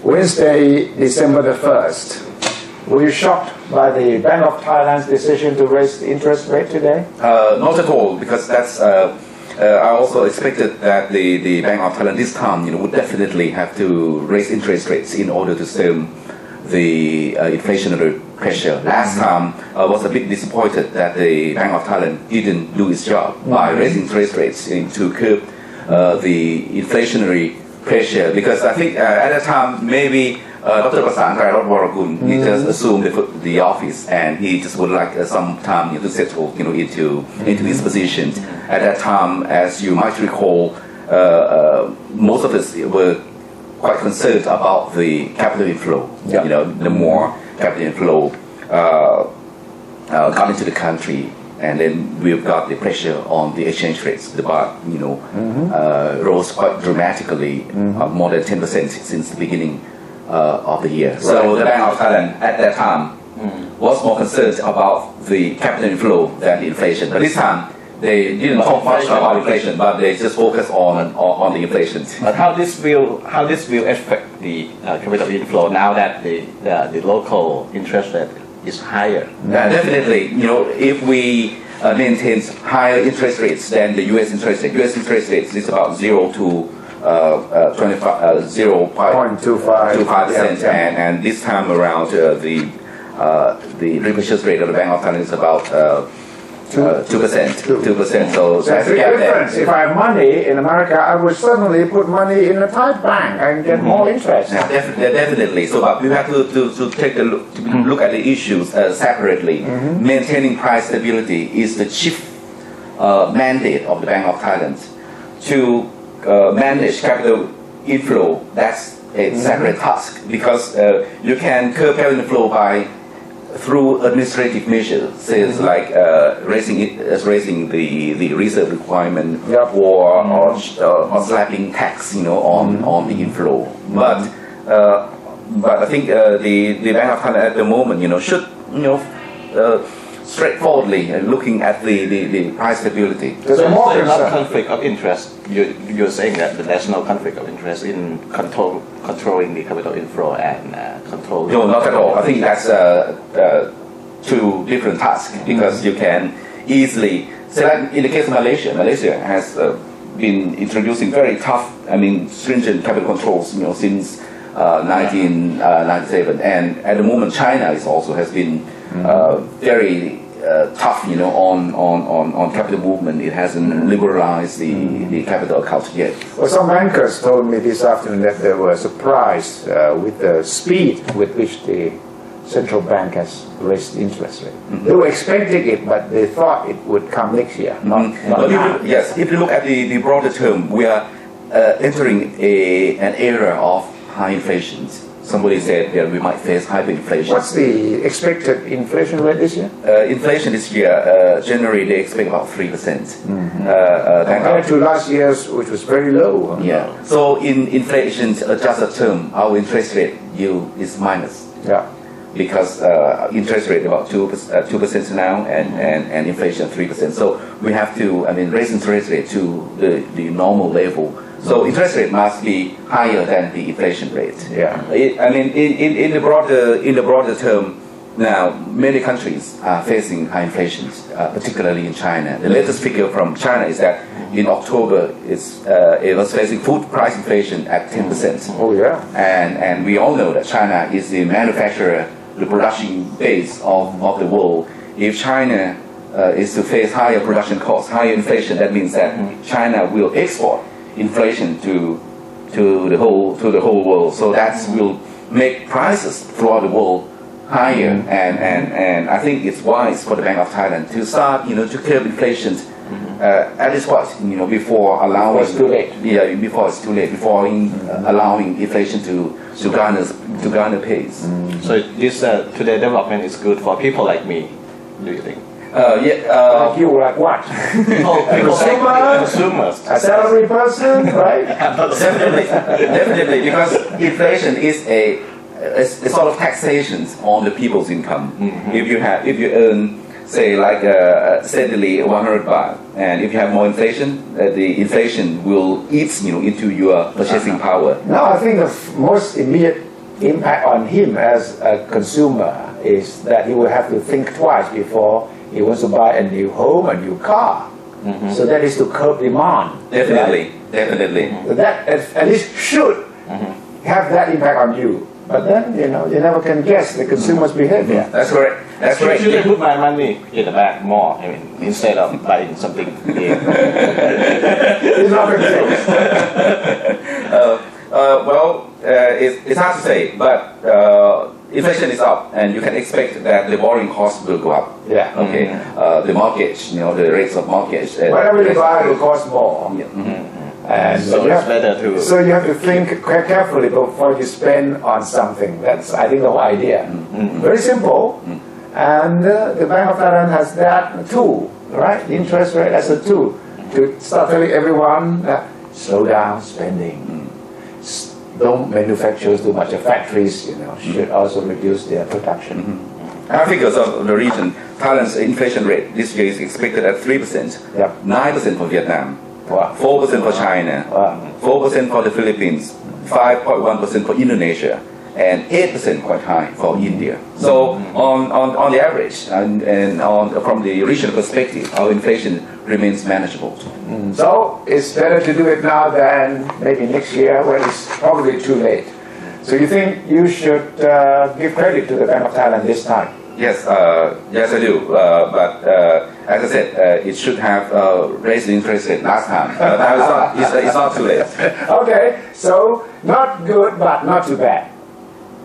Wednesday, December the 1st. Were you shocked by the Bank of Thailand's decision to raise the interest rate today? Not at all, because that's. I also expected that the Bank of Thailand this time, would definitely have to raise interest rates in order to stem the inflationary pressure. Last time, I was a bit disappointed that the Bank of Thailand didn't do its job by raising interest rates to curb the inflationary pressure. Because I think at that time, maybe Dr. Prasan Kairatwarakul, he just assumed the office, and he just would like some time to settle into his position. At that time, as you might recall, most of us were quite concerned about the capital inflow. The more capital inflow got into the country, and then we've got the pressure on the exchange rates. The baht, rose quite dramatically, more than 10% since the beginning of the year. So the Bank of Thailand at that time was more concerned about the capital inflow than the inflation. But this time they didn't talk much about inflation, but they just focus on the inflation. But how this will affect the capital inflow now that the local interest rate is higher? Definitely, if we maintain higher interest rates than the U.S. interest rate. U.S. interest rates is about 0 to 0.25%, and this time around the repurchase rate of the Bank of Thailand is about 2%. 2%. So that's the difference. If I have money in America, I would certainly put money in a Thai bank and get more interest. Definitely. So, but we have to take a look at the issues separately. Maintaining price stability is the chief mandate of the Bank of Thailand. To manage capital inflow, that's a separate task, because you can curb capital inflow through administrative measures, like raising the reserve requirement, or slapping tax, on the inflow. But I think the Bank of Thailand at the moment, should straightforwardly looking at the price stability. There's no conflict of interest. You're saying that there's no conflict of interest in controlling the capital inflow and controlling. No, not at all. I think that's two different tasks, because you can easily. So like in the case of Malaysia has been introducing very tough, stringent capital controls, since 1997, and at the moment China has been very tough, on capital movement. It hasn't liberalized the capital account yet. Well, some bankers told me this afternoon that they were surprised with the speed with which the central bank has raised interest rate. They were expecting it, but they thought it would come next year. Yes, if you look at the broader term, we are entering an era of high inflation. Somebody said that we might face hyperinflation. What's the expected inflation rate this year? Inflation this year, January, they expect about 3%. Compared to last year's, which was very low. Yeah. So in inflation adjusted term, our interest rate yield is minus. Yeah. Because interest rate about 2% now, and inflation 3%. So we have to raise interest rate to the normal level. So interest rate must be higher than the inflation rate. Yeah. In the broader term, now many countries are facing high inflation, particularly in China. The latest figure from China is that in October it was facing food price inflation at 10%. Oh yeah. And we all know that China is the manufacturer, the production base of the world. If China is to face higher production costs, higher inflation, that means that China will export inflation to the whole world. So that will make prices throughout the world higher, and I think it's wise for the Bank of Thailand to start to curb inflation at this point, before allowing before it's too late, before allowing inflation to garner pace. So this today development is good for people like me, do you think? Like you, like what? Consumers. A salary person, right? Definitely, because inflation is a sort of taxation on the people's income. If you earn, say, like steadily 100 baht, and if you have more inflation, the inflation will eat into your purchasing power. Now I think the most immediate impact on him as a consumer is that he will have to think twice before he wants to buy a new home, a new car. So that is to curb demand. Definitely, definitely. So that at least should have that impact on you. But then, you never can guess the consumer's behavior. That's correct. That's correct. Should I put my money in the bank more? I mean, instead of buying something new. It's not the case. It's hard to say, but inflation is up, and you can expect that the borrowing costs will go up. Yeah. Okay. The mortgage, the rates of mortgage. Whatever you buy will cost more. And So it's better to. So you have to think quite carefully before you spend on something. That's, I think, the whole idea. Very simple. And the Bank of Thailand has that tool, right? The interest rate as a tool to start telling everyone that slow down spending. Don't manufacture too much. The factories, should also reduce their production. Figures of the region, Thailand's inflation rate this year is expected at 3%, Yep. 9% for Vietnam, Wow. 4% for China, Wow. 4% for the Philippines, 5.1% for Indonesia, and 8% quite high for India. So on the average, and from the regional perspective, our inflation remains manageable. So it's better to do it now than maybe next year when it's probably too late. So you think you should give credit to the Bank of Thailand this time? Yes, yes I do. But as I said, it should have raised the interest rate last time. Now it's not too late. Okay, so not good but not too bad.